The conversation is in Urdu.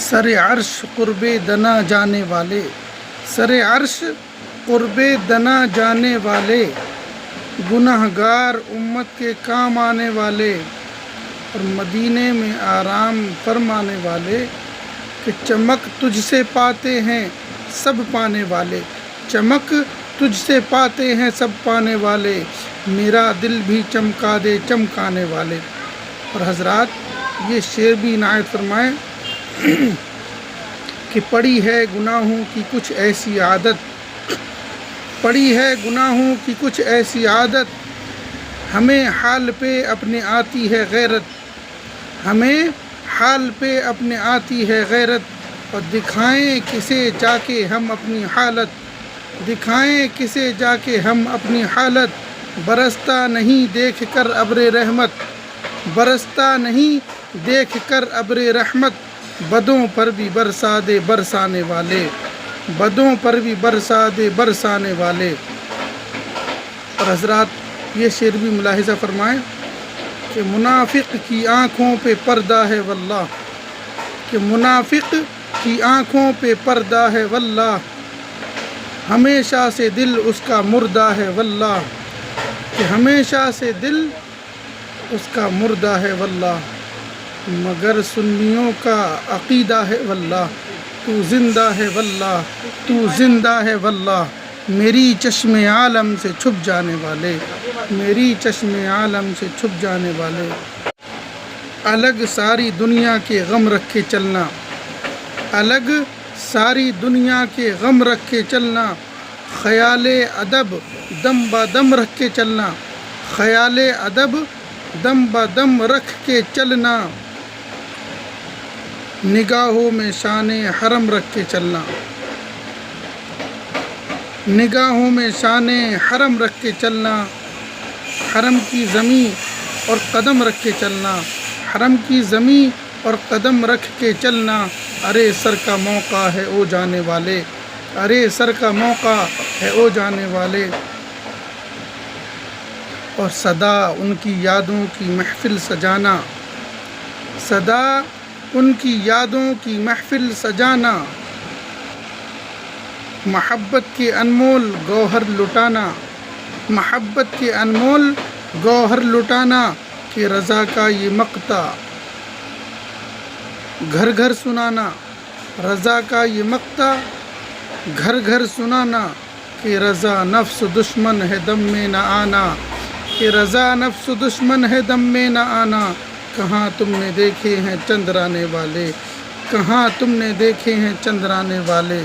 سر عرش قرب دنا جانے والے، سر عرش قرب دنا جانے والے، گنہگار امت کے کام آنے والے، اور مدینے میں آرام فرمانے والے، کہ چمک تجھ سے پاتے ہیں سب پانے والے، چمک تجھ سے پاتے ہیں سب پانے والے، میرا دل بھی چمکا دے چمکانے والے۔ اور حضرات یہ شعر بھی عنایت فرمائیں کہ پڑی ہے گناہوں کی کچھ ایسی عادت، پڑی ہے گناہوں کی کچھ ایسی عادت، ہمیں حال پہ اپنے آتی ہے غیرت، ہمیں حال پہ اپنے آتی ہے غیرت، اور دکھائیں کسے جا کے ہم اپنی حالت، دکھائیں کسے جا کے ہم اپنی حالت، برستا نہیں دیکھ کر ابر رحمت، برستا نہیں دیکھ کر ابر رحمت، بدوں پر بھی برسا دے برسانے والے، بدوں پر بھی برسا دے برسانے والے۔ اور حضرات یہ شعر بھی ملاحظہ فرمائیں کہ منافق کی آنکھوں پہ پردہ ہے واللہ، کہ منافق کی آنکھوں پہ پردہ ہے واللہ، ہمیشہ سے دل اس کا مردہ ہے واللہ، کہ ہمیشہ سے دل اس کا مردہ ہے واللہ، مگر سنیوں کا عقیدہ ہے واللہ، تو زندہ ہے واللہ، تو زندہ ہے واللہ، میری چشم عالم سے چھپ جانے والے، میری چشم عالم سے چھپ جانے والے۔ الگ ساری دنیا کے غم رکھ کے چلنا، الگ ساری دنیا کے غم رکھ کے چلنا، خیال ادب دم با دم رکھ کے چلنا، خیال ادب دم با دم رکھ کے چلنا، نگاہوں میں شان حرم رکھ کے چلنا، نگاہوں میں شان حرم رکھ کے چلنا، حرم کی زمین اور قدم رکھ کے چلنا، حرم کی زمین اور قدم رکھ کے چلنا، ارے سر کا موقع ہے او جانے والے، ارے سر کا موقع ہے او جانے والے۔ اور صدا ان کی یادوں کی محفل سجانا، صدا ان کی یادوں کی محفل سجانا، محبت کے انمول گوہر لٹانا، محبت کے انمول گوہر لٹانا، کہ رضا کا یہ مقطع گھر گھر سنانا، رضا کا یہ مقطع گھر گھر سنانا، کہ رضا نفس دشمن ہے دم میں نہ آنا، کہ رضا نفس دشمن ہے دم میں نہ آنا، کہاں تم نے دیکھے ہیں چندرانے والے، کہاں تم نے دیکھے ہیں چندرانے والے۔